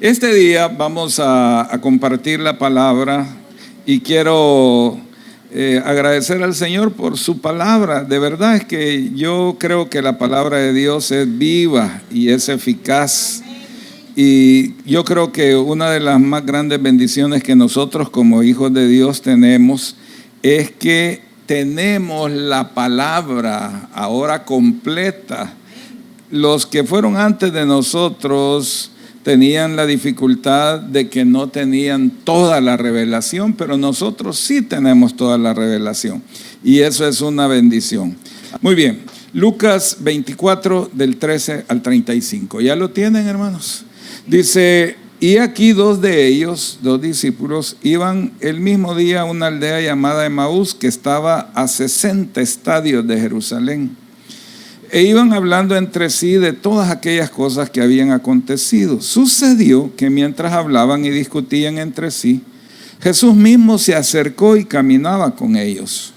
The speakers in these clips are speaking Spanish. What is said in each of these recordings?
Este día vamos a compartir la palabra y quiero agradecer al Señor por su palabra. De verdad es que yo creo que la palabra de Dios es viva y es eficaz. Y yo creo que una de las más grandes bendiciones que nosotros como hijos de Dios tenemos es que tenemos la palabra ahora completa. Los que fueron antes de nosotros tenían la dificultad de que no tenían toda la revelación, pero nosotros sí tenemos toda la revelación y eso es una bendición. Muy bien, Lucas 24 del 13 al 35. ¿Ya lo tienen, hermanos? Dice: y aquí dos de ellos, dos discípulos, iban el mismo día a una aldea llamada Emaús, que estaba a 60 estadios de Jerusalén. E iban hablando entre sí de todas aquellas cosas que habían acontecido. Sucedió que mientras hablaban y discutían entre sí, Jesús mismo se acercó y caminaba con ellos.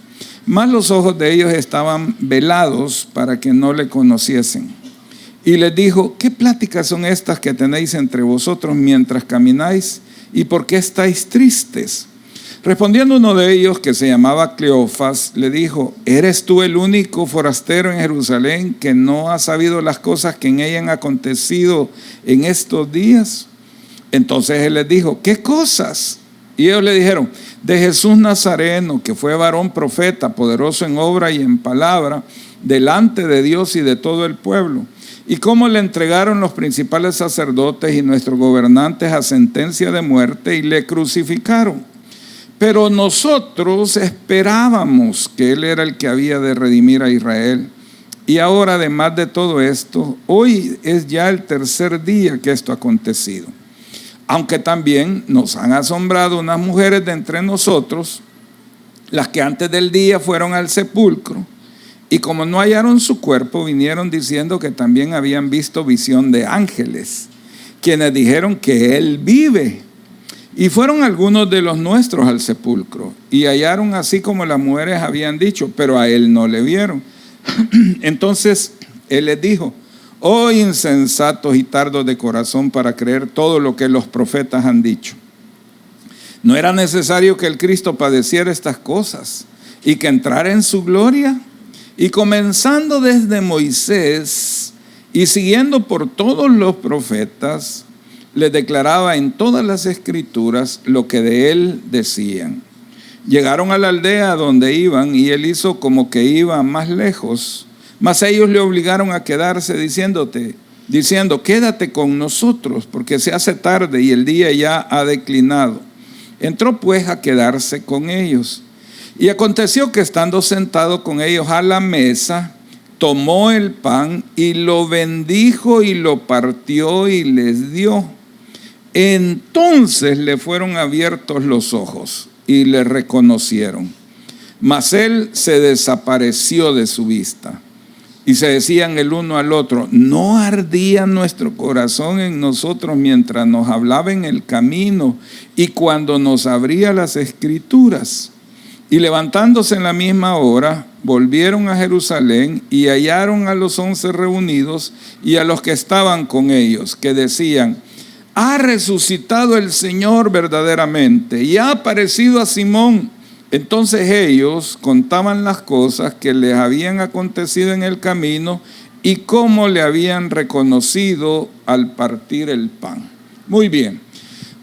Mas los ojos de ellos estaban velados para que no le conociesen. Y les dijo: ¿qué pláticas son estas que tenéis entre vosotros mientras camináis? ¿Y por qué estáis tristes? Respondiendo uno de ellos, que se llamaba Cleofas, le dijo: ¿eres tú el único forastero en Jerusalén que no ha sabido las cosas que en ella han acontecido en estos días? Entonces él les dijo: ¿qué cosas? Y ellos le dijeron: de Jesús Nazareno, que fue varón profeta, poderoso en obra y en palabra, delante de Dios y de todo el pueblo. Y cómo le entregaron los principales sacerdotes y nuestros gobernantes a sentencia de muerte y le crucificaron. Pero nosotros esperábamos que Él era el que había de redimir a Israel. Y ahora, además de todo esto, hoy es ya el tercer día que esto ha acontecido. Aunque también nos han asombrado unas mujeres de entre nosotros, las que antes del día fueron al sepulcro, y como no hallaron su cuerpo, vinieron diciendo que también habían visto visión de ángeles, quienes dijeron que Él vive. Y fueron algunos de los nuestros al sepulcro y hallaron así como las mujeres habían dicho, pero a Él no le vieron. Entonces Él les dijo: oh insensatos y tardos de corazón para creer todo lo que los profetas han dicho. ¿No era necesario que el Cristo padeciera estas cosas y que entrara en su gloria? Y comenzando desde Moisés y siguiendo por todos los profetas, les declaraba en todas las escrituras lo que de él decían. Llegaron a la aldea donde iban y él hizo como que iba más lejos, mas ellos le obligaron a quedarse diciendo: quédate con nosotros, porque se hace tarde y el día ya ha declinado. Entró pues a quedarse con ellos. Y aconteció que estando sentado con ellos a la mesa, tomó el pan y lo bendijo y lo partió y les dio. Entonces le fueron abiertos los ojos y le reconocieron. Mas él se desapareció de su vista. Y se decían el uno al otro: ¿no ardía nuestro corazón en nosotros mientras nos hablaba en el camino y cuando nos abría las escrituras? Y levantándose en la misma hora, volvieron a Jerusalén y hallaron a los 11 reunidos y a los que estaban con ellos, que decían: ha resucitado el Señor verdaderamente y ha aparecido a Simón. Entonces ellos contaban las cosas que les habían acontecido en el camino y cómo le habían reconocido al partir el pan. Muy bien,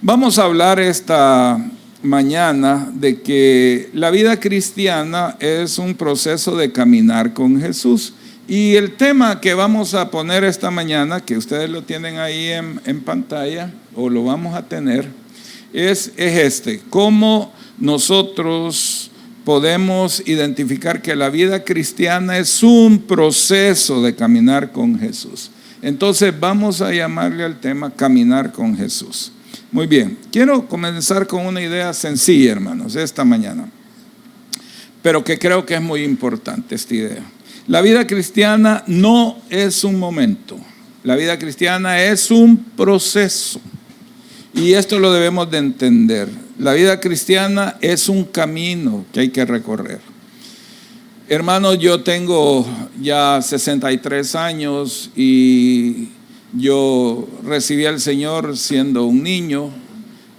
vamos a hablar esta mañana de que la vida cristiana es un proceso de caminar con Jesús. Y el tema que vamos a poner esta mañana, que ustedes lo tienen ahí en pantalla, o lo vamos a tener, es este: cómo nosotros podemos identificar que la vida cristiana es un proceso de caminar con Jesús. Entonces vamos a llamarle al tema caminar con Jesús. Muy bien, quiero comenzar con una idea sencilla, hermanos, esta mañana, pero que creo que es muy importante esta idea. La vida cristiana no es un momento, la vida cristiana es un proceso. Y esto lo debemos de entender. La vida cristiana es un camino que hay que recorrer. Hermanos, yo tengo ya 63 años y Yo recibí al Señor siendo un niño.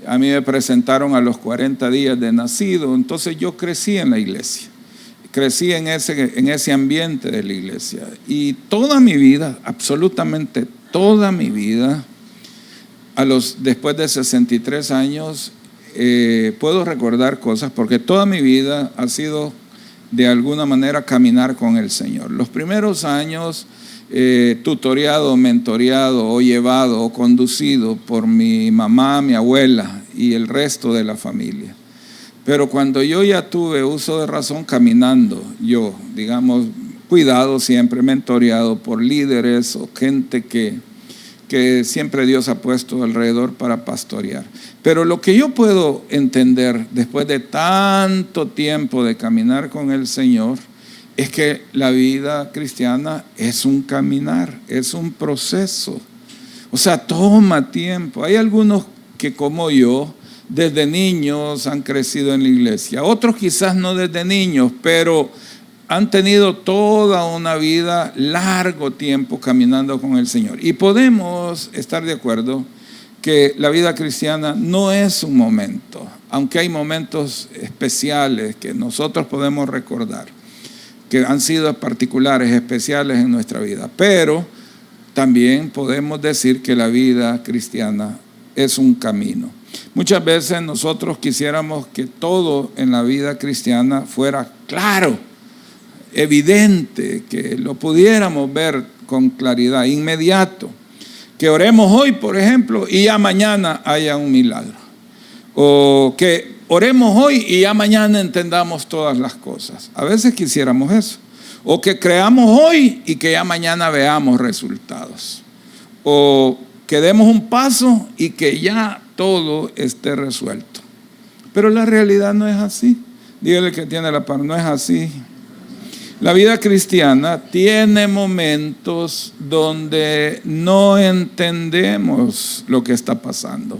A mí me presentaron a los 40 días de nacido. Entonces yo crecí en la iglesia. Crecí en ese ambiente de la iglesia. Y toda mi vida, absolutamente toda mi vida, después de 63 años, puedo recordar cosas, porque toda mi vida ha sido de alguna manera caminar con el Señor. Los primeros años, tutoreado, mentoreado o llevado o conducido por mi mamá, mi abuela y el resto de la familia. Pero cuando yo ya tuve uso de razón caminando, yo, digamos, cuidado siempre, mentoreado por líderes o gente que siempre Dios ha puesto alrededor para pastorear. Pero lo que yo puedo entender después de tanto tiempo de caminar con el Señor es que la vida cristiana es un caminar, es un proceso. O sea, toma tiempo. Hay algunos que, como yo, desde niños han crecido en la iglesia. Otros quizás no desde niños, pero han tenido toda una vida, largo tiempo caminando con el Señor. Y podemos estar de acuerdo que la vida cristiana no es un momento, aunque hay momentos especiales que nosotros podemos recordar, que han sido particulares, especiales en nuestra vida. Pero también podemos decir que la vida cristiana es un camino. Muchas veces nosotros quisiéramos que todo en la vida cristiana fuera claro, evidente, que lo pudiéramos ver con claridad, inmediato. Que oremos hoy, por ejemplo, y ya mañana haya un milagro. O que oremos hoy y ya mañana entendamos todas las cosas. A veces quisiéramos eso. O que creamos hoy y que ya mañana veamos resultados. O que demos un paso y que ya todo esté resuelto. Pero la realidad no es así. Dígale que tiene la par, no es así. La vida cristiana tiene momentos donde no entendemos lo que está pasando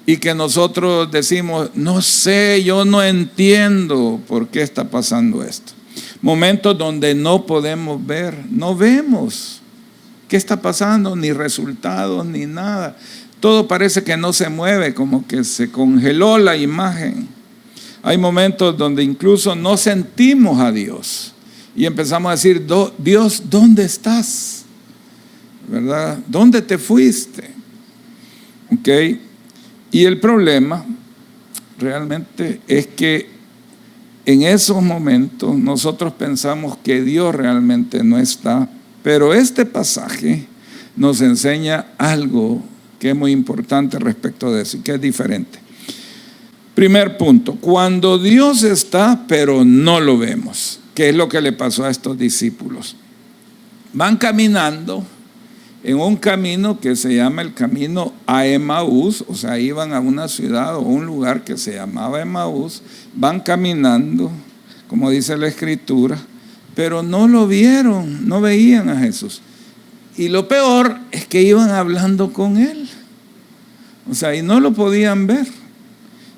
y que nosotros decimos, no sé, yo no entiendo por qué está pasando esto. Momentos donde no podemos ver, no vemos qué está pasando, ni resultados, ni nada. Todo parece que no se mueve, como que se congeló la imagen. Hay momentos donde incluso no sentimos a Dios. Y empezamos a decir, Dios, ¿dónde estás? ¿Verdad? ¿Dónde te fuiste? ¿Ok? Y el problema realmente es que en esos momentos nosotros pensamos que Dios realmente no está. Pero este pasaje nos enseña algo que es muy importante respecto de eso y que es diferente. Primer punto, cuando Dios está, pero no lo vemos. ¿Qué es lo que le pasó a estos discípulos? Van caminando en un camino que se llama el camino a Emaús, o sea, iban a una ciudad o un lugar que se llamaba Emaús, van caminando, como dice la Escritura, pero no lo vieron, no veían a Jesús. Y lo peor es que iban hablando con Él, o sea, y no lo podían ver.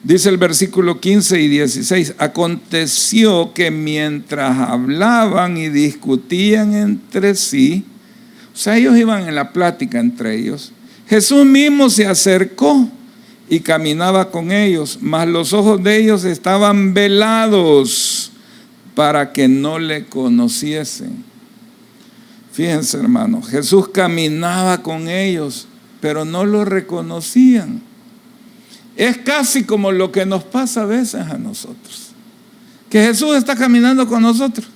Dice el versículo 15 y 16, aconteció que mientras hablaban y discutían entre sí, o sea, ellos iban en la plática entre ellos, Jesús mismo se acercó y caminaba con ellos, mas los ojos de ellos estaban velados para que no le conociesen. Fíjense, hermanos, Jesús caminaba con ellos, pero no lo reconocían. Es casi como lo que nos pasa a veces a nosotros, que Jesús está caminando con nosotros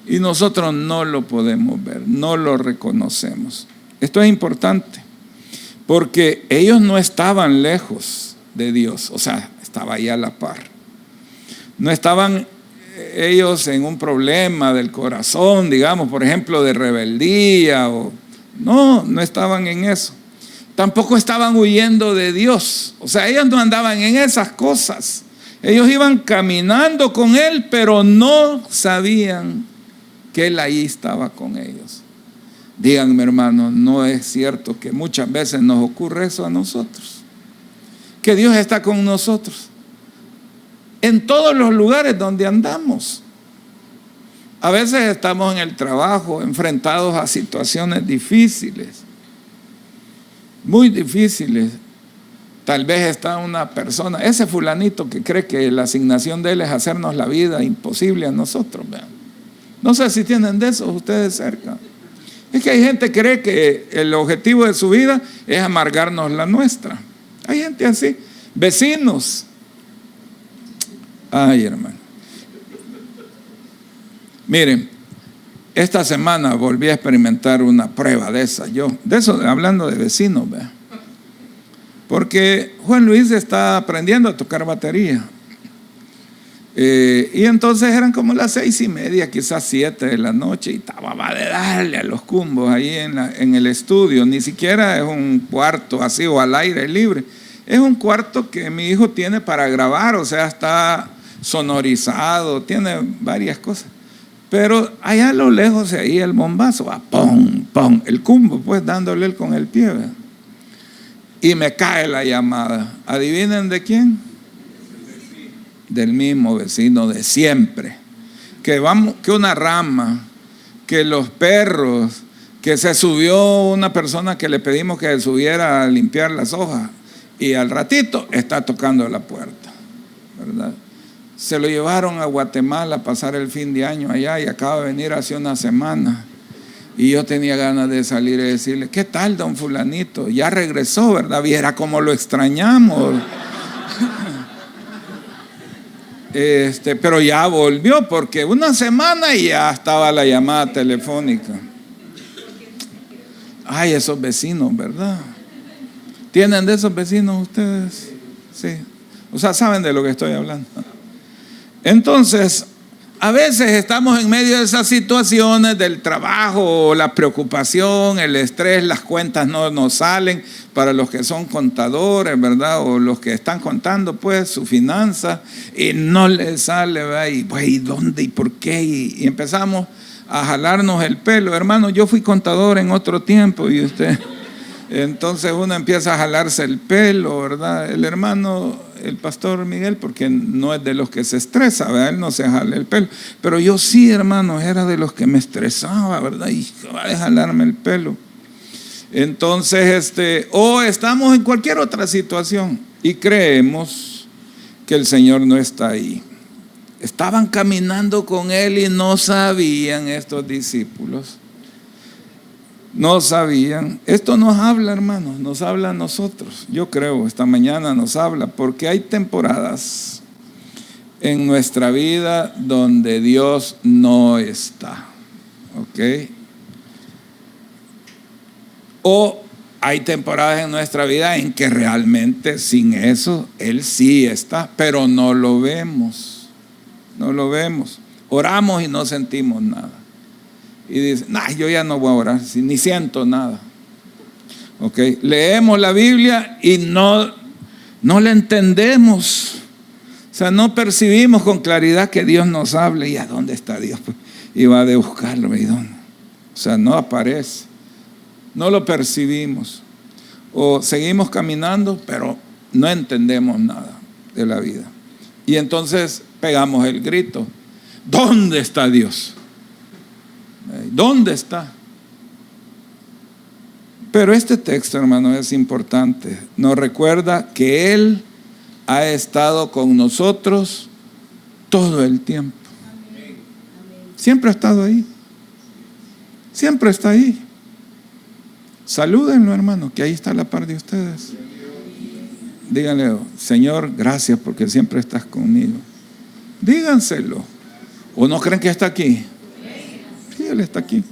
y nosotros no lo podemos ver, no lo reconocemos. Esto es importante porque ellos no estaban lejos de Dios, o sea, estaba ahí a la par. No estaban ellos en un problema del corazón, digamos, por ejemplo, de rebeldía, no estaban en eso. Tampoco estaban huyendo de Dios. O sea, ellos no andaban en esas cosas. Ellos iban caminando con Él, pero no sabían que Él ahí estaba con ellos. Díganme, hermanos, ¿no es cierto que muchas veces nos ocurre eso a nosotros? Que Dios está con nosotros en todos los lugares donde andamos. A veces estamos en el trabajo enfrentados a situaciones difíciles. muy difíciles. Tal vez está una persona, ese fulanito que cree que la asignación de él es hacernos la vida imposible a nosotros. Vean. No sé si tienen de esos ustedes cerca. Es que hay gente que cree que el objetivo de su vida es amargarnos la nuestra. Hay gente así. Vecinos. Ay, hermano. Miren, esta semana volví a experimentar una prueba de esa. De eso, hablando de vecinos, ¿ve? Porque Juan Luis está aprendiendo a tocar batería. Y entonces eran como las 6:30, quizás 7 de la noche, y estaba de darle a los cumbos ahí en el estudio. Ni siquiera es un cuarto así o al aire libre. Es un cuarto que mi hijo tiene para grabar, o sea, está sonorizado, tiene varias cosas. Pero allá a lo lejos se oía el bombazo, va, pum, pum, el cumbo, pues dándole él con el pie, ¿verdad? Y me cae la llamada. ¿Adivinen de quién? Del mismo vecino de siempre. Que una rama, que los perros, que se subió una persona que le pedimos que subiera a limpiar las hojas y al ratito está tocando la puerta, ¿verdad? Se lo llevaron a Guatemala a pasar el fin de año allá y acaba de venir hace una semana. Y yo tenía ganas de salir y decirle, ¿qué tal, don fulanito? Ya regresó, ¿verdad? Viera cómo lo extrañamos. Pero ya volvió porque una semana y ya estaba la llamada telefónica. Ay, esos vecinos, ¿verdad? ¿Tienen de esos vecinos ustedes? Sí. O sea, saben de lo que estoy hablando. Entonces, a veces estamos en medio de esas situaciones del trabajo, la preocupación, el estrés, las cuentas no nos salen para los que son contadores, ¿verdad? O los que están contando pues su finanza y no les sale, ¿verdad? Y pues, ¿y dónde? ¿Y por qué? Y empezamos a jalarnos el pelo. Hermano, yo fui contador en otro tiempo y usted... Entonces uno empieza a jalarse el pelo, ¿verdad? El hermano, el pastor Miguel, porque no es de los que se estresa, ¿verdad? Él no se jala el pelo. Pero yo sí, hermano, era de los que me estresaba, ¿verdad? Y va a jalarme el pelo. Entonces, o estamos en cualquier otra situación y creemos que el Señor no está ahí. Estaban caminando con Él y no sabían estos discípulos. No sabían. Esto nos habla, hermanos, nos habla a nosotros. Yo creo, esta mañana nos habla, porque hay temporadas en nuestra vida donde Dios no está. ¿Ok? O hay temporadas en nuestra vida en que realmente sin eso Él sí está, pero no lo vemos. No lo vemos. Oramos y no sentimos nada. Y dice, nah, yo ya no voy a orar, ni siento nada. Okay. Leemos la Biblia y no la entendemos. O sea, no percibimos con claridad que Dios nos hable. ¿Y a dónde está Dios? Y va a buscarlo. ¿Y dónde? O sea, no aparece. No lo percibimos. O seguimos caminando, pero no entendemos nada de la vida. Y entonces pegamos el grito. ¿Dónde está Dios? ¿Dónde está? Pero este texto, hermano, es importante. Nos recuerda que Él ha estado con nosotros todo el tiempo. Siempre ha estado ahí. Siempre está ahí. Salúdenlo, hermano, que ahí está a la par de ustedes. Díganle, Señor, gracias porque siempre estás conmigo. Díganselo. ¿O no creen que está aquí? Sí, Él está aquí.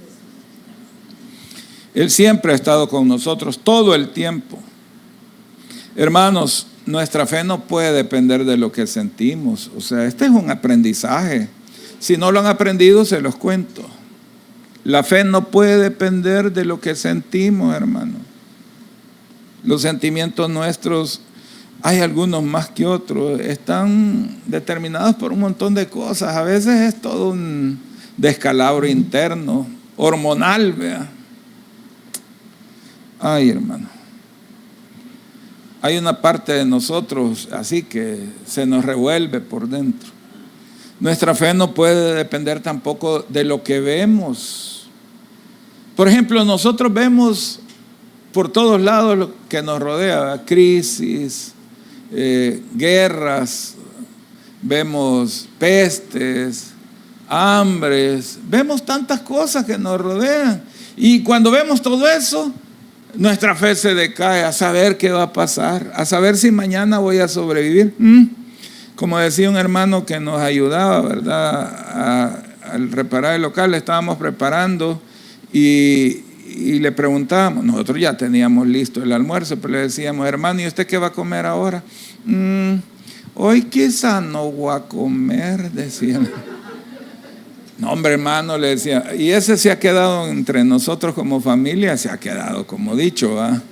Él siempre ha estado con nosotros todo el tiempo. Hermanos, nuestra fe no puede depender de lo que sentimos. O sea, este es un aprendizaje. Si no lo han aprendido, se los cuento. La fe no puede depender de lo que sentimos, hermano. Los sentimientos nuestros, hay algunos más que otros, están determinados por un montón de cosas. A veces es todo un descalabro interno, hormonal, vea. Ay, hermano. Hay una parte de nosotros así que se nos revuelve por dentro. Nuestra fe no puede depender tampoco de lo que vemos. Por ejemplo, nosotros vemos por todos lados lo que nos rodea, crisis, guerras, vemos pestes, hambres, vemos tantas cosas que nos rodean. Y cuando vemos todo eso, nuestra fe se decae a saber qué va a pasar, a saber si mañana voy a sobrevivir. Como decía un hermano que nos ayudaba, ¿verdad? Al reparar el local, le estábamos preparando y le preguntábamos, nosotros ya teníamos listo el almuerzo, pero le decíamos, hermano, ¿y usted qué va a comer ahora? Hoy quizá no voy a comer, decía. No, hombre, hermano, le decía, y ese se ha quedado entre nosotros como familia, se ha quedado como dicho, ¿va?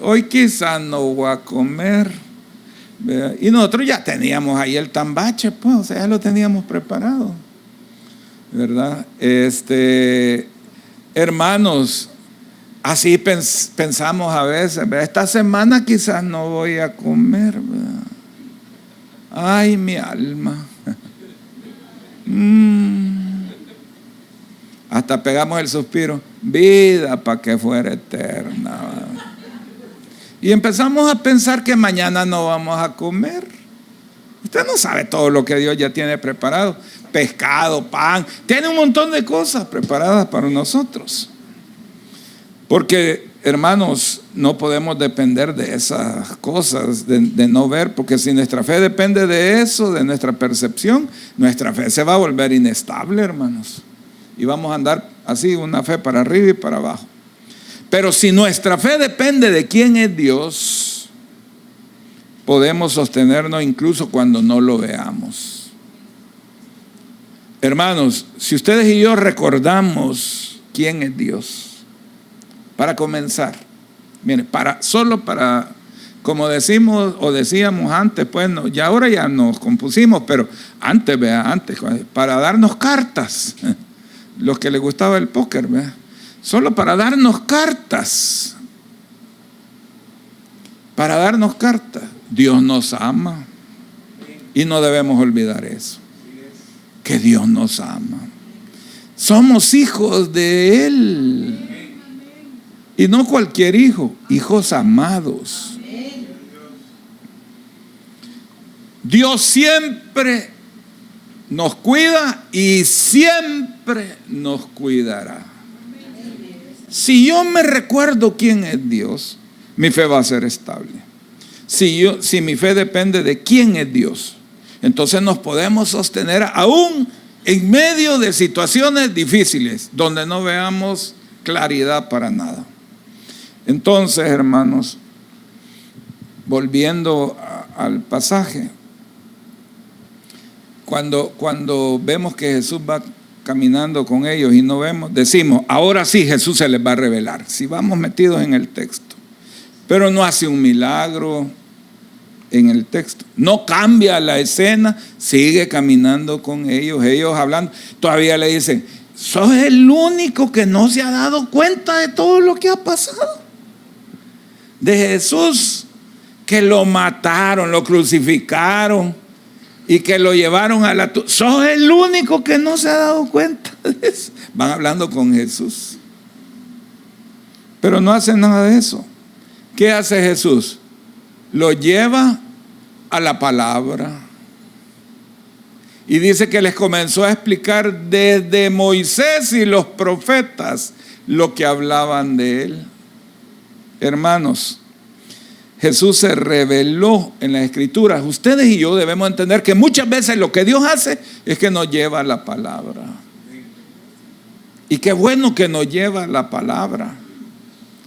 Hoy quizá no voy a comer. Y nosotros ya teníamos ahí el tambache, pues, o sea, ya lo teníamos preparado, ¿verdad? Hermanos, así pensamos a veces, ¿verdad? Esta semana quizás no voy a comer, ¿verdad? Ay, mi alma. Hasta pegamos el suspiro, vida para que fuera eterna, ¿verdad? Y empezamos a pensar que mañana no vamos a comer. Usted no sabe todo lo que Dios ya tiene preparado. Pescado, pan, tiene un montón de cosas preparadas para nosotros. Porque, hermanos, no podemos depender de esas cosas, de no ver, porque si nuestra fe depende de eso, de nuestra percepción, nuestra fe se va a volver inestable, hermanos. Y vamos a andar así, una fe para arriba y para abajo. Pero si nuestra fe depende de quién es Dios, podemos sostenernos incluso cuando no lo veamos. Hermanos, si ustedes y yo recordamos quién es Dios, para comenzar, miren, solo para, como decimos o decíamos antes, pues no, ya ahora ya nos compusimos, pero antes, para darnos cartas, los que les gustaba el póker, vea. Solo para darnos cartas. Para darnos cartas. Dios nos ama. Y no debemos olvidar eso. Que Dios nos ama. Somos hijos de Él. Y no cualquier hijo. Hijos amados. Dios siempre nos cuida y siempre nos cuidará. Si yo me recuerdo quién es Dios, mi fe va a ser estable. Si mi fe depende de quién es Dios, entonces nos podemos sostener aún en medio de situaciones difíciles, donde no veamos claridad para nada. Entonces, hermanos, volviendo al pasaje, cuando vemos que Jesús va caminando con ellos y no vemos, decimos, ahora sí Jesús se les va a revelar, si vamos metidos en el texto. Pero no hace un milagro en el texto, no cambia la escena, sigue caminando con ellos hablando. Todavía le dicen, sos el único que no se ha dado cuenta de todo lo que ha pasado, de Jesús, que lo mataron, lo crucificaron y que lo llevaron a la tumba. Sos el único que no se ha dado cuenta de eso. Van hablando con Jesús, pero no hacen nada de eso. ¿Qué hace Jesús? Lo lleva a la palabra y dice que les comenzó a explicar desde Moisés y los profetas lo que hablaban de Él. Hermanos, Jesús se reveló en las Escrituras. Ustedes y yo debemos entender que muchas veces lo que Dios hace es que nos lleva a la palabra. Y qué bueno que nos lleva a la palabra.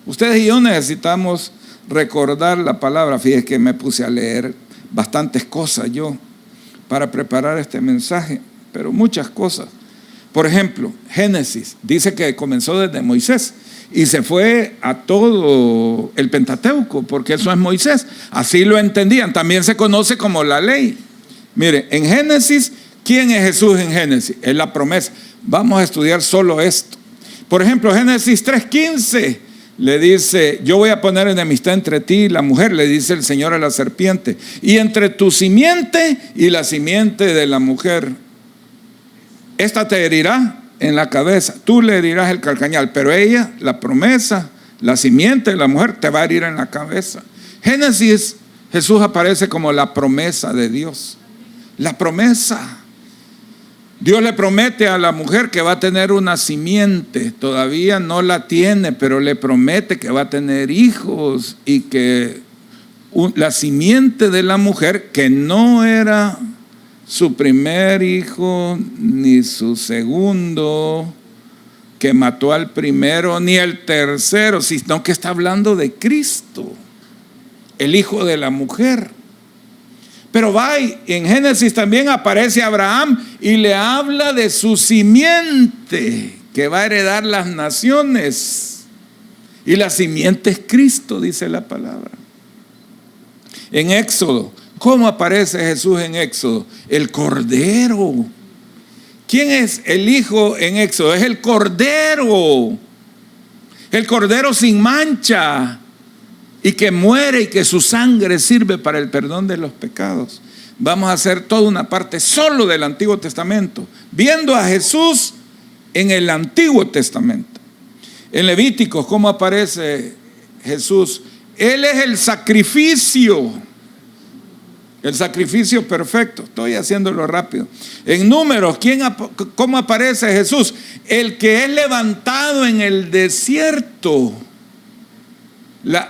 Ustedes y yo necesitamos recordar la palabra. Fíjense que me puse a leer bastantes cosas yo para preparar este mensaje, pero muchas cosas. Por ejemplo, Génesis dice que comenzó desde Moisés y se fue a todo el Pentateuco, porque eso es Moisés. Así lo entendían. También se conoce como la ley. Mire, en Génesis, ¿quién es Jesús en Génesis? Es la promesa. Vamos a estudiar solo esto. Por ejemplo, Génesis 3:15 le dice, yo voy a poner enemistad entre ti y la mujer, le dice el Señor a la serpiente, y entre tu simiente y la simiente de la mujer. Esta te herirá en la cabeza, tú le herirás el calcañal, pero ella, la promesa, La simiente de la mujer te va a herir en la cabeza. Génesis, Jesús aparece como la promesa de Dios. La promesa. Dios le promete a la mujer que va a tener una simiente. Todavía no la tiene, pero le promete que va a tener hijos y que la simiente de la mujer, que no era su primer hijo ni su segundo, que mató al primero, ni el tercero, sino que está hablando de Cristo, el hijo de la mujer. Pero en Génesis también aparece Abraham y le habla de su simiente que va a heredar las naciones. Y la simiente es Cristo, dice la palabra. En Éxodo, ¿cómo aparece Jesús en Éxodo? El Cordero. ¿Quién es el Hijo en Éxodo? Es el Cordero. El Cordero sin mancha. Y que muere y que su sangre sirve para el perdón de los pecados. Vamos a hacer toda una parte solo del Antiguo Testamento, viendo a Jesús en el Antiguo Testamento. En Levíticos, ¿cómo aparece Jesús? Él es el sacrificio perfecto. Estoy haciéndolo rápido. En Números, ¿cómo aparece Jesús? El que es levantado en el desierto,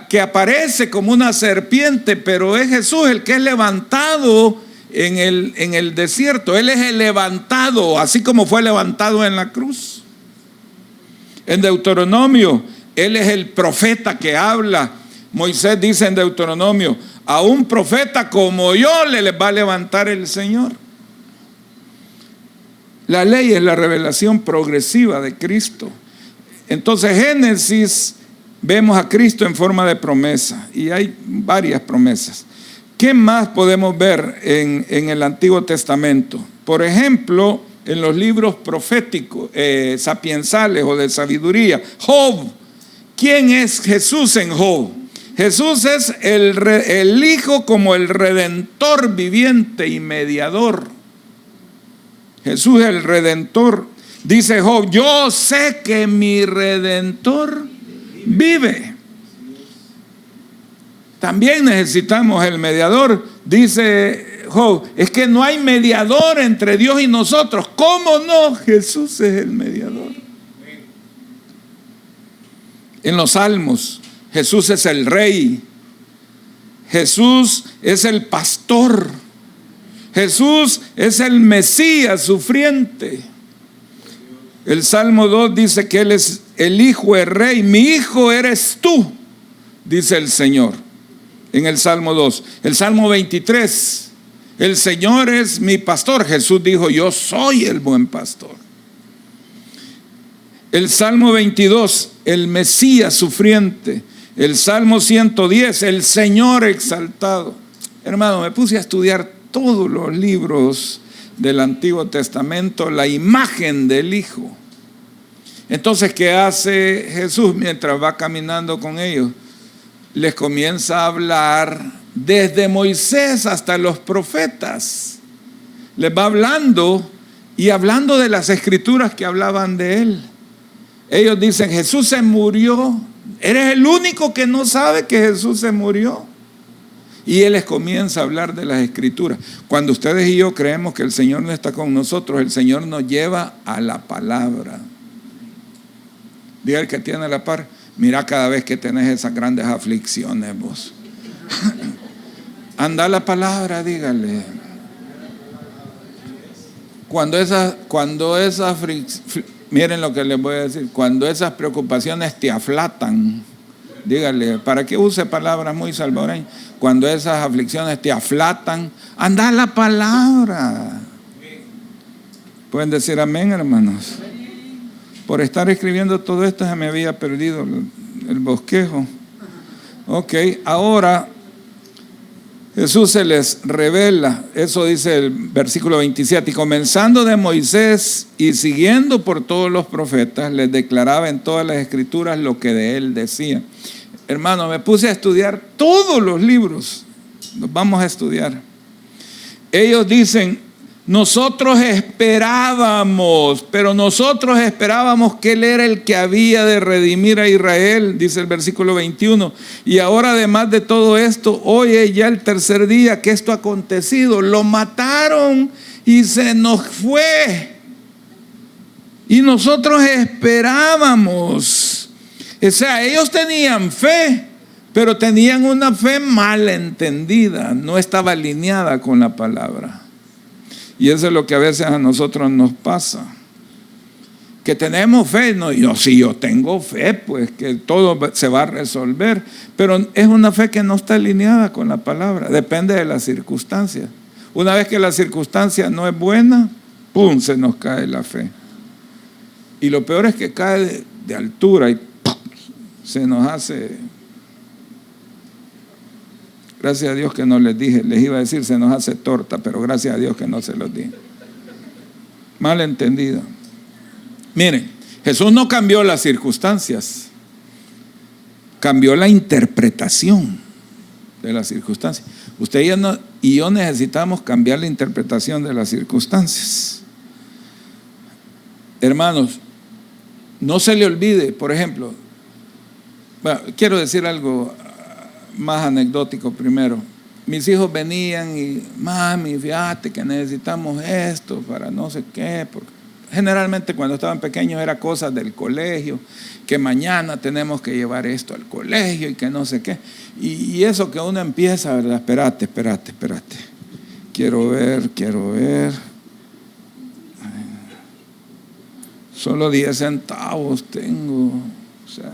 que aparece como una serpiente, pero es Jesús el que es levantado en el desierto. Él es el levantado, así como fue levantado en la cruz. En Deuteronomio, Él es el profeta que habla. Moisés dice en Deuteronomio: a un profeta como yo le va a levantar el Señor. La ley es la revelación progresiva de Cristo. Entonces, Génesis, vemos a Cristo en forma de promesa, y hay varias promesas. ¿Qué más podemos ver en el Antiguo Testamento? Por ejemplo, en los libros proféticos, sapiensales o de sabiduría. Job. ¿Quién es Jesús en Job? Jesús es el Hijo como el Redentor viviente y mediador. Jesús es el Redentor. Dice Job: yo sé que mi Redentor vive. También necesitamos el mediador. Dice Job: es que no hay mediador entre Dios y nosotros. ¿Cómo no? Jesús es el mediador. En los Salmos, Jesús es el Rey. Jesús es el pastor. Jesús es el Mesías sufriente. El Salmo 2 dice que Él es el Hijo, el Rey. Mi Hijo eres tú, dice el Señor, en el Salmo 2. El Salmo 23, el Señor es mi pastor. Jesús dijo: yo soy el buen pastor. El Salmo 22, el Mesías sufriente. El Salmo 110, el Señor exaltado. Hermano, me puse a estudiar todos los libros del Antiguo Testamento, la imagen del Hijo. Entonces, ¿qué hace Jesús mientras va caminando con ellos? Les comienza a hablar desde Moisés hasta los profetas. Les va hablando y hablando de las escrituras que hablaban de Él. Ellos dicen: Jesús se murió. Eres el único que no sabe que Jesús se murió. Y Él les comienza a hablar de las escrituras. Cuando ustedes y yo creemos que el Señor no está con nosotros, el Señor nos lleva a la palabra. Diga el que tiene a la par: mira, cada vez que tenés esas grandes aflicciones vos, anda a la palabra, dígale. Miren lo que les voy a decir: cuando esas preocupaciones te aflatan, dígale, para que use palabras muy salvadoreñas, cuando esas aflicciones te aflatan, anda a la palabra. ¿Pueden decir amén, hermanos? Por estar escribiendo todo esto se me había perdido el bosquejo. Ok, ahora Jesús se les revela. Eso dice el versículo 27. Y comenzando de Moisés y siguiendo por todos los profetas, les declaraba en todas las escrituras lo que de él decía. Hermano, me puse a estudiar todos los libros. Los vamos a estudiar. Ellos dicen: Nosotros esperábamos, pero nosotros esperábamos que Él era el que había de redimir a Israel, dice el versículo 21. Y ahora, además de todo esto, hoy es ya el tercer día que esto ha acontecido. Lo mataron y se nos fue. Y nosotros esperábamos. O sea, ellos tenían fe, pero tenían una fe mal entendida, no estaba alineada con la palabra. Y eso es lo que a veces a nosotros nos pasa, que tenemos fe. No, si yo tengo fe, pues que todo se va a resolver, pero es una fe que no está alineada con la palabra, depende de las circunstancias. Una vez que la circunstancia no es buena, ¡pum!, se nos cae la fe. Y lo peor es que cae de altura y ¡pum!, se nos hace... Gracias a Dios que no les dije, les iba a decir se nos hace torta, pero gracias a Dios que no se los dije. Mal entendido. Miren, Jesús no cambió las circunstancias, cambió la interpretación de las circunstancias. Usted y yo necesitamos cambiar la interpretación de las circunstancias. Hermanos, no se le olvide, por ejemplo, bueno, quiero decir algo más anecdótico primero. Mis hijos venían y, mami, fíjate que necesitamos esto para no sé qué, porque generalmente cuando estaban pequeños era cosas del colegio, que mañana tenemos que llevar esto al colegio y que no sé qué. Y eso que uno empieza, ¿verdad? Espérate. Quiero ver. Solo 10 centavos tengo, o sea.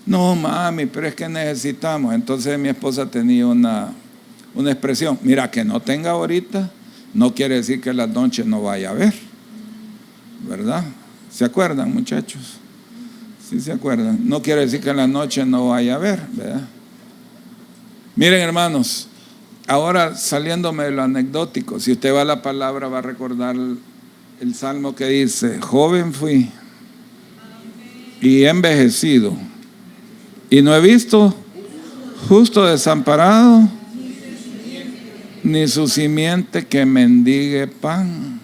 No, mami, pero es que necesitamos. Entonces mi esposa tenía una expresión: mira, que no tenga ahorita no quiere decir que las noches no vaya a haber, ¿verdad? ¿Se acuerdan, muchachos? Sí, se acuerdan. No quiere decir que en la noche no vaya a haber, ¿verdad? Miren, hermanos, ahora saliéndome de lo anecdótico, si usted va a la palabra va a recordar el salmo que dice: joven fui y he envejecido, y no he visto justo desamparado, ni su simiente que mendigue pan.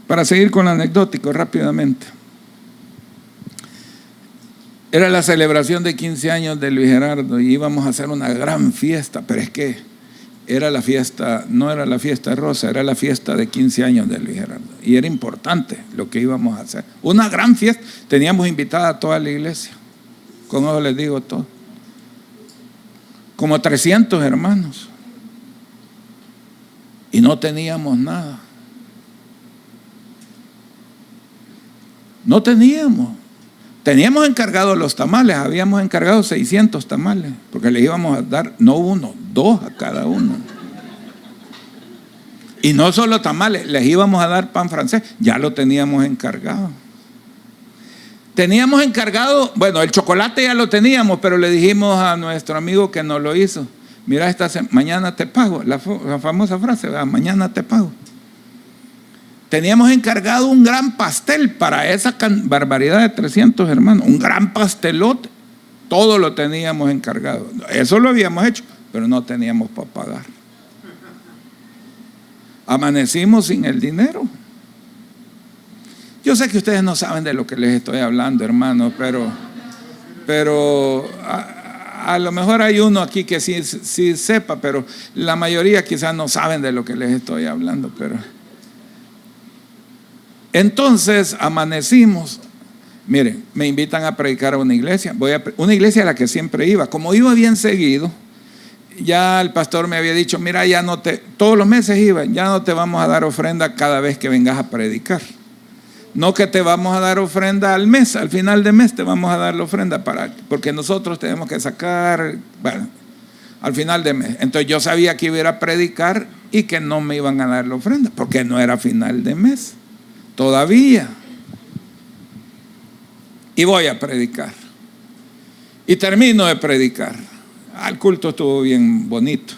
Para seguir con lo anecdótico rápidamente. Era la celebración de 15 años de Luis Gerardo y íbamos a hacer una gran fiesta, pero es que era la fiesta, no era la fiesta rosa, era la fiesta de 15 años de Luis Gerardo. Y era importante lo que íbamos a hacer. Una gran fiesta. Teníamos invitada a toda la iglesia. Con eso les digo todo. Como 300 hermanos. Y no teníamos nada. No teníamos. Teníamos encargados los tamales, habíamos encargado 600 tamales, porque les íbamos a dar, no uno, 2 a cada uno. Y no solo tamales, les íbamos a dar pan francés, ya lo teníamos encargado. Teníamos encargado, bueno, el chocolate ya lo teníamos, pero le dijimos a nuestro amigo que nos lo hizo: mira, mañana te pago, la famosa frase, ¿verdad? Mañana te pago. Teníamos encargado un gran pastel para esa barbaridad de 300 hermanos, un gran pastelote, todo lo teníamos encargado. Eso lo habíamos hecho, pero no teníamos para pagar. Amanecimos sin el dinero. Yo sé que ustedes no saben de lo que les estoy hablando, hermanos, pero a lo mejor hay uno aquí que sí sepa, pero la mayoría quizás no saben de lo que les estoy hablando, pero... Entonces amanecimos. Miren, me invitan a predicar a una iglesia. Una iglesia a la que siempre iba. Como iba bien seguido, ya el pastor me había dicho: mira, todos los meses iba, ya no te vamos a dar ofrenda cada vez que vengas a predicar. No que te vamos a dar ofrenda al mes, al final de mes te vamos a dar la ofrenda porque nosotros tenemos que sacar, bueno, al final de mes. Entonces yo sabía que iba a ir a predicar y que no me iban a dar la ofrenda porque no era final de mes todavía. Y voy a predicar. Y termino de predicar. El culto estuvo bien bonito.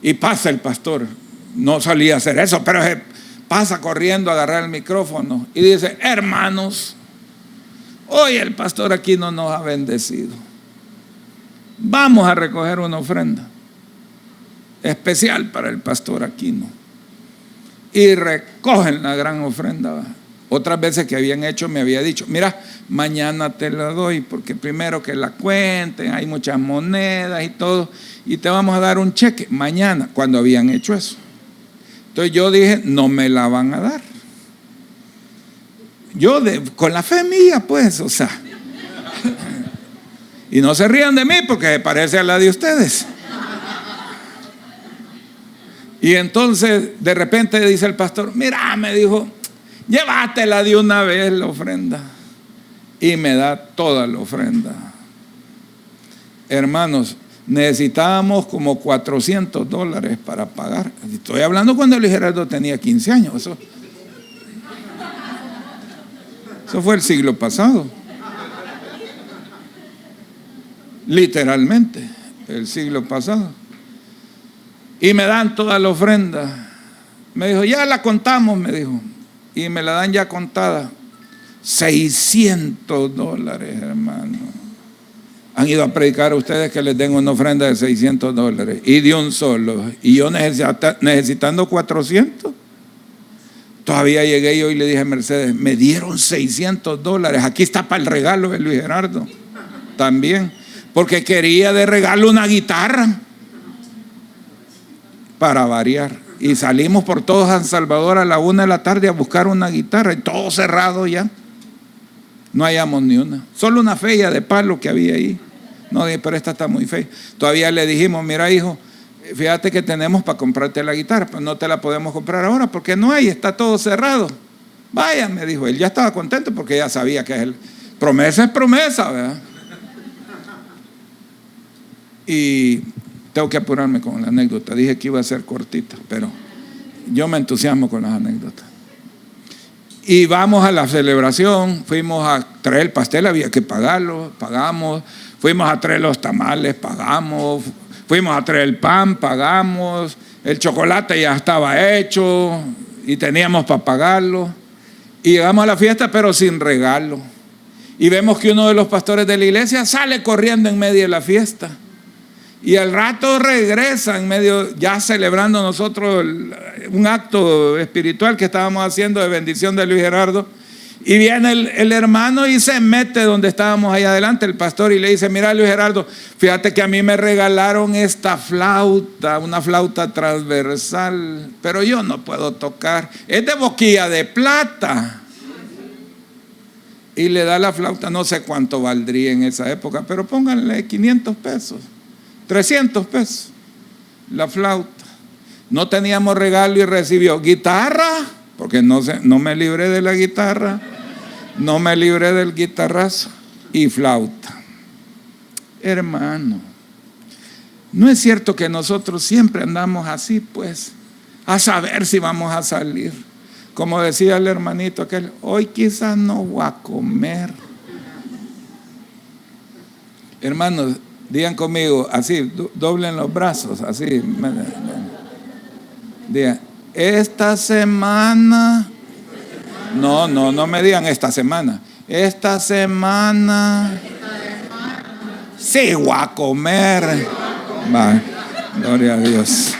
Y pasa el pastor. No solía hacer eso, pero pasa corriendo a agarrar el micrófono y dice: hermanos, hoy el pastor aquí no nos ha bendecido. Vamos a recoger una ofrenda. especial para el pastor Aquino. Y recogen la gran ofrenda. Otras veces que habían hecho me había dicho, mira, mañana te la doy, porque primero que la cuenten, hay muchas monedas y todo, y te vamos a dar un cheque mañana, cuando habían hecho eso. Entonces yo dije, no me la van a dar. Yo con la fe mía, pues, o sea. Y no se rían de mí porque se parece a la de ustedes. Y entonces de repente dice el pastor, mira, me dijo, llévatela de una vez la ofrenda. Y me da toda la ofrenda. Hermanos, necesitábamos como $400 para pagar. Estoy hablando cuando Luis Gerardo tenía 15 años. Eso fue el siglo pasado. Literalmente, el siglo pasado. Y me dan toda la ofrenda. Me dijo, ya la contamos, me dijo. Y me la dan ya contada. $600, hermano. Han ido a predicar a ustedes que les den una ofrenda de $600 y de un solo. Y yo necesitando 400. Todavía llegué yo y le dije a Mercedes, me dieron $600. Aquí está para el regalo de Luis Gerardo. También. Porque quería de regalo una guitarra. Para variar. Y salimos por todo San Salvador a la 1 de la tarde a buscar una guitarra. Y todo cerrado ya. No hallamos ni una. Solo una fea de palo que había ahí. No, pero esta está muy fea. Todavía le dijimos, mira hijo, fíjate que tenemos para comprarte la guitarra, pero no te la podemos comprar ahora porque no hay, está todo cerrado. Vaya, me dijo. Él ya estaba contento porque ya sabía que promesa es promesa, ¿verdad? Y tengo que apurarme con la anécdota. Dije que iba a ser cortita, pero yo me entusiasmo con las anécdotas. Y vamos a la celebración, fuimos a traer el pastel, había que pagarlo, pagamos. Fuimos a traer los tamales, pagamos. Fuimos a traer el pan, pagamos. El chocolate ya estaba hecho y teníamos para pagarlo. Y llegamos a la fiesta, pero sin regalo. Y vemos que uno de los pastores de la iglesia sale corriendo en medio de la fiesta. Y al rato regresa en medio, ya celebrando nosotros un acto espiritual que estábamos haciendo de bendición de Luis Gerardo. Y viene el hermano y se mete donde estábamos ahí adelante, el pastor, y le dice, mira Luis Gerardo, fíjate que a mí me regalaron esta flauta, una flauta transversal, pero yo no puedo tocar, es de boquilla de plata. Y le da la flauta, no sé cuánto valdría en esa época, pero pónganle 500 pesos. 300 pesos la flauta. No teníamos regalo y recibió guitarra, porque no me libré de la guitarra, no me libré del guitarrazo, y flauta. Hermano, no es cierto que nosotros siempre andamos así, pues, a saber si vamos a salir. Como decía el hermanito aquel, hoy quizás no voy a comer. Hermanos, digan conmigo, así, doblen los brazos, así. Digan, esta semana. No me digan esta semana. Esta semana. Sí, voy a comer. Va, gloria a Dios.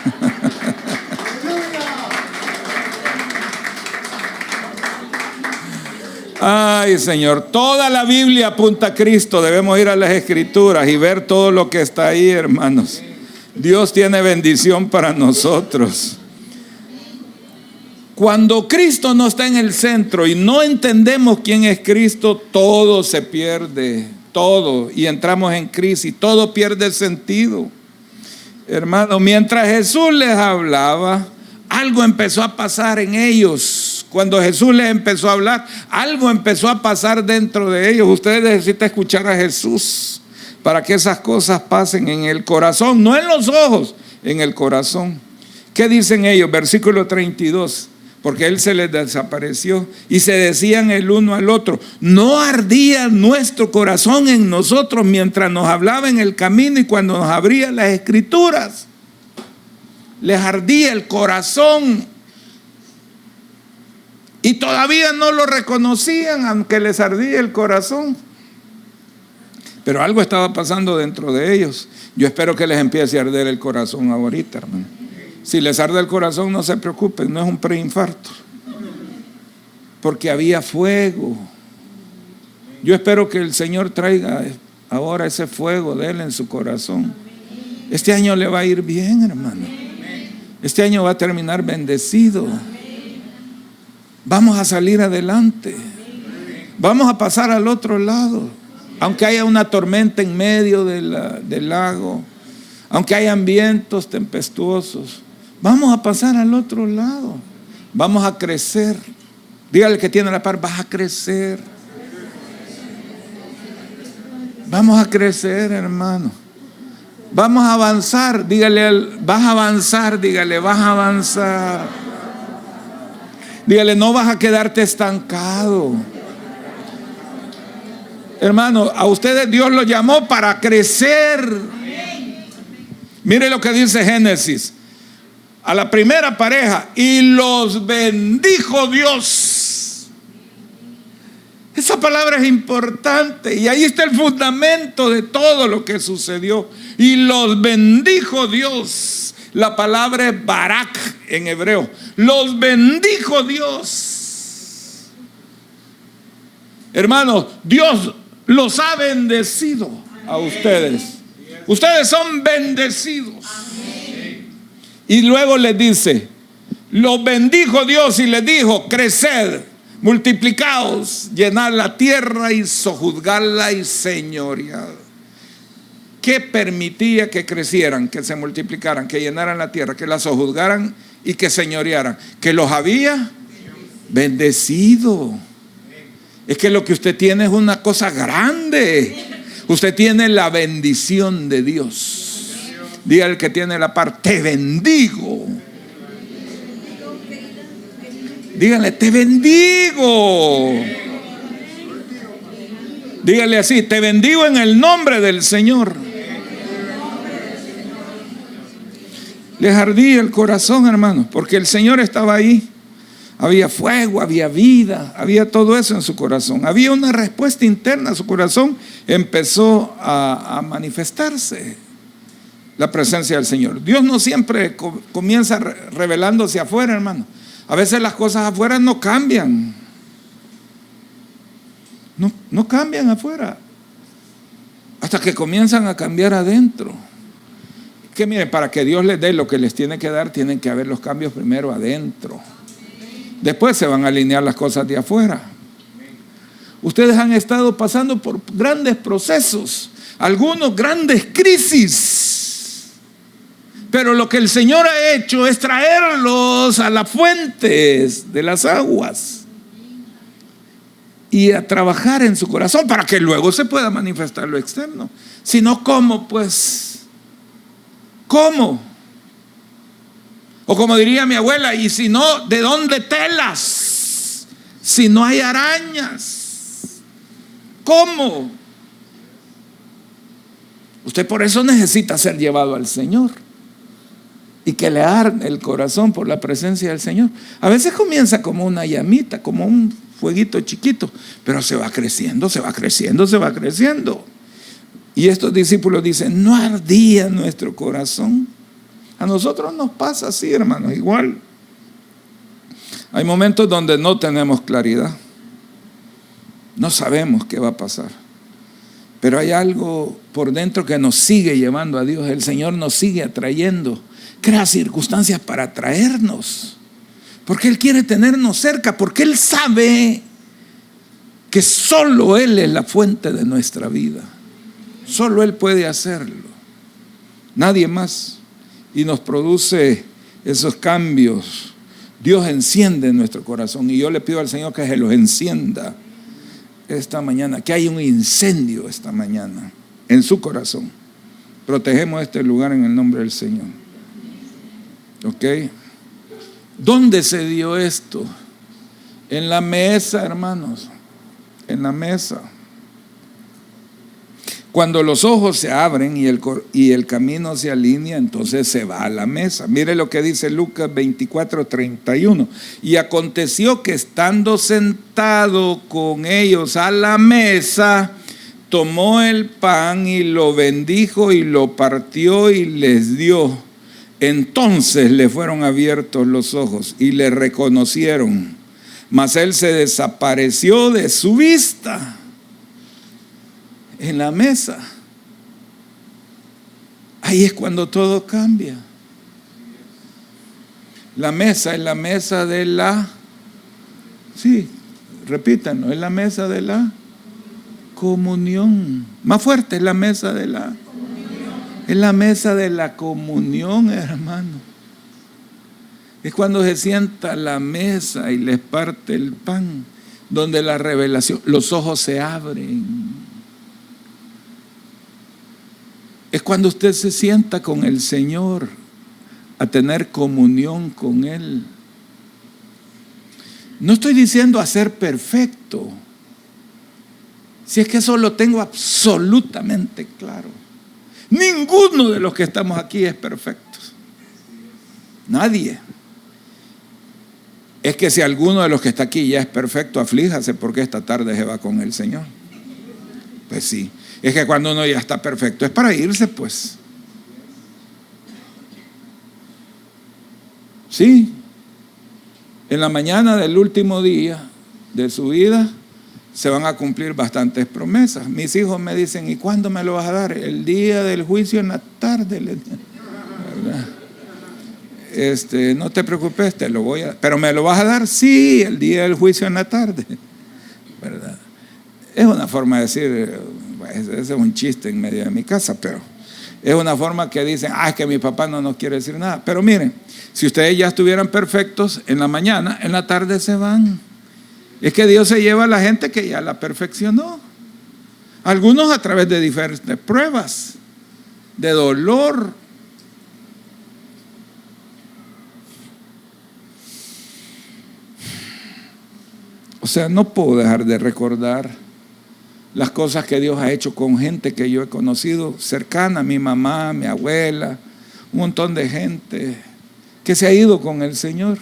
Ay, Señor, toda la Biblia apunta a Cristo. Debemos ir a las Escrituras y ver todo lo que está ahí, hermanos. Dios tiene bendición para nosotros. Cuando Cristo no está en el centro y no entendemos quién es Cristo, todo se pierde, todo, y entramos en crisis, todo pierde sentido. Hermano, mientras Jesús les hablaba, algo empezó a pasar en ellos. Cuando Jesús les empezó a hablar, algo empezó a pasar dentro de ellos. Ustedes necesitan escuchar a Jesús para que esas cosas pasen en el corazón, no en los ojos, en el corazón. ¿Qué dicen ellos? Versículo 32. Porque Él se les desapareció y se decían el uno al otro, ¿no ardía nuestro corazón en nosotros mientras nos hablaba en el camino y cuando nos abría las Escrituras? Les ardía el corazón. Y todavía no lo reconocían, aunque les ardía el corazón. Pero algo estaba pasando dentro de ellos. Yo espero que les empiece a arder el corazón ahorita, hermano. Si les arde el corazón, no se preocupen, no es un preinfarto. Porque había fuego. Yo espero que el Señor traiga ahora ese fuego de Él en su corazón. Este año le va a ir bien, hermano. Este año va a terminar bendecido. Vamos a salir adelante. Vamos a pasar al otro lado. Aunque haya una tormenta en medio del lago, aunque hayan vientos tempestuosos, vamos a pasar al otro lado. Vamos a crecer. Dígale que tiene la par, vas a crecer. Vamos a crecer, hermano. Vamos a avanzar. Dígale, vas a avanzar. Dígale, vas a avanzar. Dígale, no vas a quedarte estancado. Hermano, a ustedes Dios los llamó para crecer. Mire lo que dice Génesis. A la primera pareja, y los bendijo Dios. Esa palabra es importante y ahí está el fundamento de todo lo que sucedió. Y los bendijo Dios. La palabra es barak en hebreo. Los bendijo Dios. Hermanos, Dios los ha bendecido a ustedes. Ustedes son bendecidos. Y luego les dice, los bendijo Dios y les dijo, creced, multiplicaos, llenad la tierra y sojuzgarla y señoread. ¿Qué permitía que crecieran, que se multiplicaran, que llenaran la tierra, que la sojuzgaran y que señorearan? Que los había bendecido. Es que lo que usted tiene es una cosa grande. Usted tiene la bendición de Dios. Diga al que tiene la par, te bendigo. Dígale, te bendigo. Dígale así, te bendigo en el nombre del Señor. Les ardía el corazón, hermano, porque el Señor estaba ahí. Había fuego, había vida, había todo eso en su corazón. Había una respuesta interna, su corazón empezó a manifestarse la presencia del Señor. Dios no siempre comienza revelándose afuera, hermano. A veces las cosas afuera no cambian. No cambian afuera. Hasta que comienzan a cambiar adentro. Que miren, para que Dios les dé lo que les tiene que dar, tienen que haber los cambios primero adentro. Después se van a alinear las cosas de afuera. Ustedes han estado pasando por grandes procesos, algunos grandes crisis. Pero lo que el Señor ha hecho es traerlos a las fuentes de las aguas y a trabajar en su corazón para que luego se pueda manifestar lo externo. Si no, ¿cómo pues? ¿Cómo? O como diría mi abuela, y si no, ¿de dónde telas? Si no hay arañas, ¿cómo? Usted por eso necesita ser llevado al Señor y que le arde el corazón por la presencia del Señor. A veces comienza como una llamita, como un fueguito chiquito, pero se va creciendo, se va creciendo, se va creciendo. Y estos discípulos dicen, ¿no ardía nuestro corazón? A nosotros nos pasa así, hermanos, igual. Hay momentos donde no tenemos claridad. No sabemos qué va a pasar. Pero hay algo por dentro que nos sigue llevando a Dios. El Señor nos sigue atrayendo. Crea circunstancias para atraernos. Porque Él quiere tenernos cerca. Porque Él sabe que solo Él es la fuente de nuestra vida. Solo Él puede hacerlo. Nadie más. Y nos produce esos cambios. Dios enciende nuestro corazón. Y yo le pido al Señor que se los encienda esta mañana. Que haya un incendio esta mañana en su corazón. Protegemos este lugar en el nombre del Señor. ¿Ok? ¿Dónde se dio esto? En la mesa, hermanos. En la mesa. Cuando los ojos se abren y el camino se alinea, entonces se va a la mesa. Mire lo que dice Lucas 24:31. Y aconteció que estando sentado con ellos a la mesa, tomó el pan y lo bendijo y lo partió y les dio. Entonces le fueron abiertos los ojos y le reconocieron, mas él se desapareció de su vista. En la mesa, ahí es cuando todo cambia. La mesa es la mesa de la, sí, repítanlo, es la mesa de la comunión. Más fuerte, es la mesa de la comunión. Es la mesa de la comunión, hermano. Es cuando se sienta a la mesa y les parte el pan, donde la revelación, los ojos se abren. Es cuando usted se sienta con el Señor a tener comunión con Él. No estoy diciendo a ser perfecto, si es que eso lo tengo absolutamente claro. Ninguno de los que estamos aquí es perfecto. Nadie. Es que si alguno de los que está aquí ya es perfecto, aflíjase porque esta tarde se va con el Señor. Pues sí. Es que cuando uno ya está perfecto es para irse, pues. Sí. En la mañana del último día de su vida se van a cumplir bastantes promesas. Mis hijos me dicen, ¿y cuándo me lo vas a dar? El día del juicio en la tarde. ¿Verdad? No te preocupes, te lo voy a... ¿Pero me lo vas a dar? Sí, el día del juicio en la tarde. ¿Verdad? Es una forma de decir, ese es un chiste en medio de mi casa, pero es una forma que dicen, es que mi papá no nos quiere decir nada. Pero miren, si ustedes ya estuvieran perfectos en la mañana, en la tarde se van. Es que Dios se lleva a la gente que ya la perfeccionó. Algunos a través de diferentes pruebas, de dolor. O sea, no puedo dejar de recordar las cosas que Dios ha hecho con gente que yo he conocido cercana, mi mamá, mi abuela, un montón de gente que se ha ido con el Señor.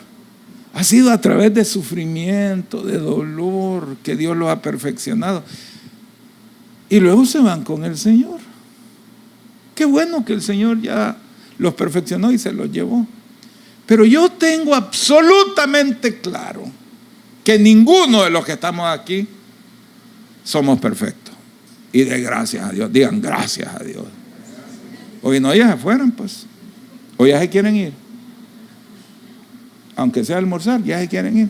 Ha sido a través de sufrimiento, de dolor, que Dios los ha perfeccionado. Y luego se van con el Señor. Qué bueno que el Señor ya los perfeccionó y se los llevó. Pero yo tengo absolutamente claro que ninguno de los que estamos aquí somos perfectos. Y de gracias a Dios. Digan gracias a Dios. Hoy no, ya se fueron, pues. Hoy ya se quieren ir. Aunque sea almorzar, ya se quieren ir.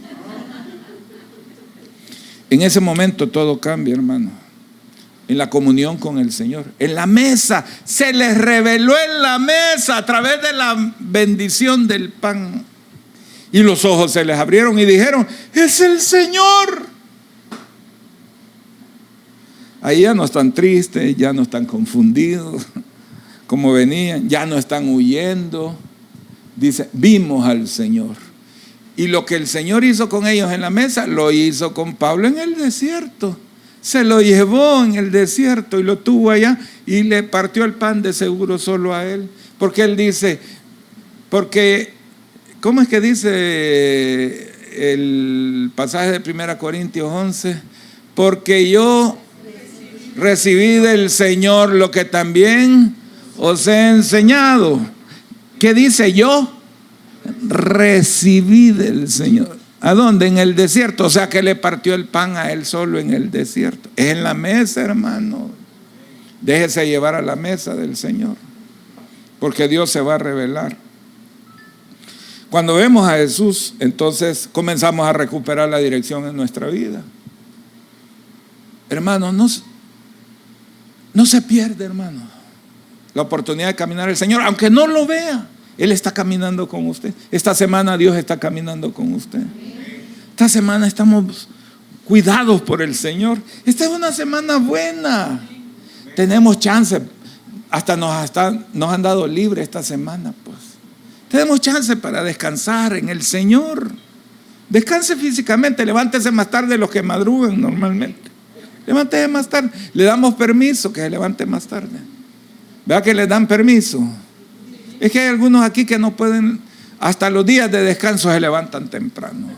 En ese momento todo cambia, hermano. En la comunión con el Señor. En la mesa. Se les reveló en la mesa a través de la bendición del pan. Y los ojos se les abrieron y dijeron, es el Señor. Ahí ya no están tristes, ya no están confundidos como venían, ya no están huyendo. Dice, vimos al Señor. Y lo que el Señor hizo con ellos en la mesa, lo hizo con Pablo en el desierto. Se lo llevó en el desierto y lo tuvo allá y le partió el pan de seguro solo a él. Porque él dice, porque, ¿cómo es que dice el pasaje de 1 Corintios 11? Porque yo recibí del Señor lo que también os he enseñado. ¿Qué dice yo? Recibí del Señor. ¿A dónde? En el desierto. O sea que le partió el pan a él solo en el desierto. Es en la mesa, hermano. Déjese llevar a la mesa del Señor, porque Dios se va a revelar. Cuando vemos a Jesús, entonces comenzamos a recuperar la dirección en nuestra vida. Hermano, no se pierde, hermano, la oportunidad de caminar el Señor, aunque no lo vea. Él está caminando con usted. Esta semana Dios está caminando con usted. Esta semana estamos cuidados por el Señor. Esta es una semana buena. Tenemos chance. Hasta nos han dado libre esta semana, pues. Tenemos chance para descansar en el Señor. Descanse físicamente. Levántese más tarde los que madrugan normalmente. Levántese más tarde. Le damos permiso que se levante más tarde. ¿Verdad que le dan permiso? Es que hay algunos aquí que no pueden, hasta los días de descanso se levantan temprano.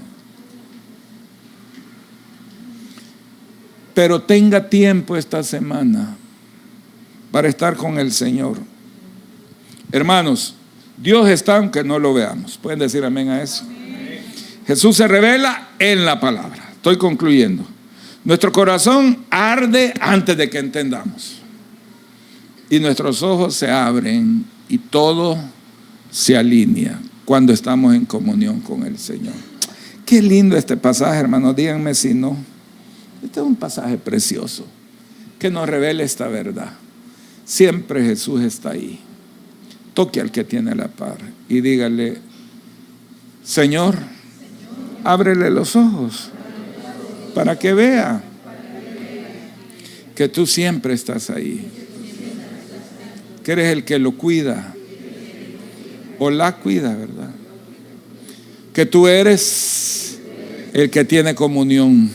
pero tenga tiempo esta semana para estar con el Señor. Hermanos, Dios está aunque no lo veamos. ¿Pueden decir amén a eso? Jesús se revela en la palabra. Estoy concluyendo. Nuestro corazón arde antes de que entendamos. Y nuestros ojos se abren y todo se alinea cuando estamos en comunión con el Señor. Qué lindo este pasaje, hermanos. Díganme si no. Este es un pasaje precioso que nos revela esta verdad. Siempre Jesús está ahí. Toque al que tiene la par y dígale: Señor, ábrele los ojos para que vea que tú siempre estás ahí, que eres el que lo cuida o la cuida, ¿verdad? Que tú eres el que tiene comunión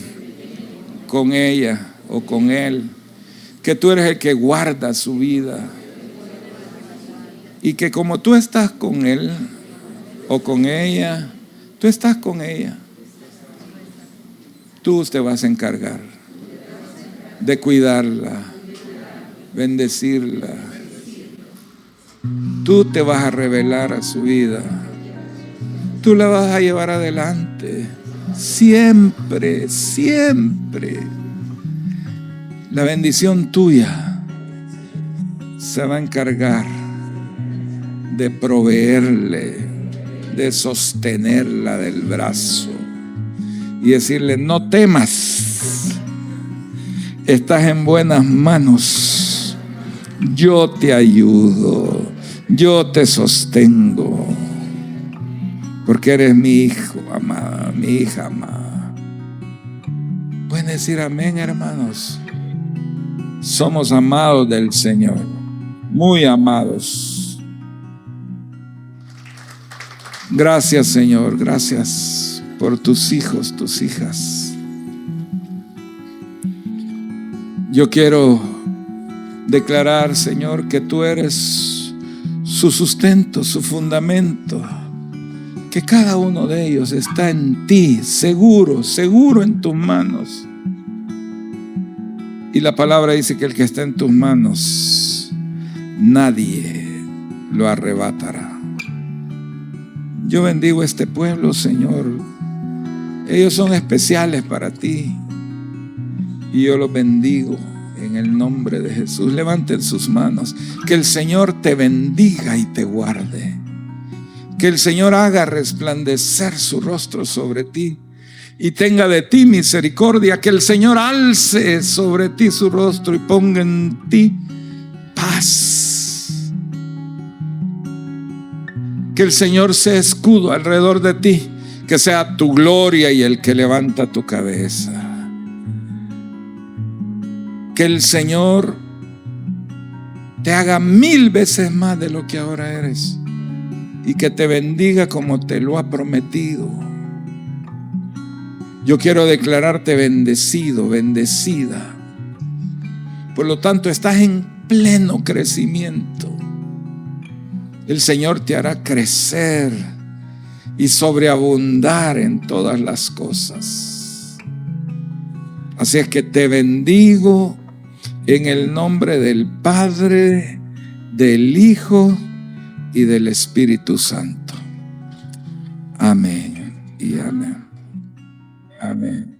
con ella o con él, que tú eres el que guarda su vida y que como tú estás con él o con ella, tú estás con ella, tú te vas a encargar de cuidarla, bendecirla. Tú te vas a revelar a su vida. Tú la vas a llevar adelante. Siempre, siempre. La bendición tuya se va a encargar de proveerle, de sostenerla del brazo y decirle: no temas, estás en buenas manos, yo te ayudo, yo te sostengo, porque eres mi hijo amada, mi hija amada. Pueden decir amén, hermanos. Somos amados del Señor, muy amados. Gracias, Señor, gracias por tus hijos, tus hijas. Yo quiero declarar, Señor, que tú eres su sustento, su fundamento, que cada uno de ellos está en ti, seguro, seguro en tus manos. Y la palabra dice que el que está en tus manos, nadie lo arrebatará. Yo bendigo a este pueblo, Señor. Ellos son especiales para ti y yo los bendigo en el nombre de Jesús. Levanten sus manos. Que el Señor te bendiga y te guarde. Que el Señor haga resplandecer su rostro sobre ti y tenga de ti misericordia. Que el Señor alce sobre ti su rostro y ponga en ti paz. Que el Señor sea escudo alrededor de ti, que sea tu gloria y el que levanta tu cabeza. Que el Señor te haga 1000 veces más de lo que ahora eres y que te bendiga como te lo ha prometido. Yo quiero declararte bendecido, bendecida. Por lo tanto, estás en pleno crecimiento. El Señor te hará crecer y sobreabundar en todas las cosas. Así es que te bendigo en el nombre del Padre, del Hijo y del Espíritu Santo. Amén y amén. Amén.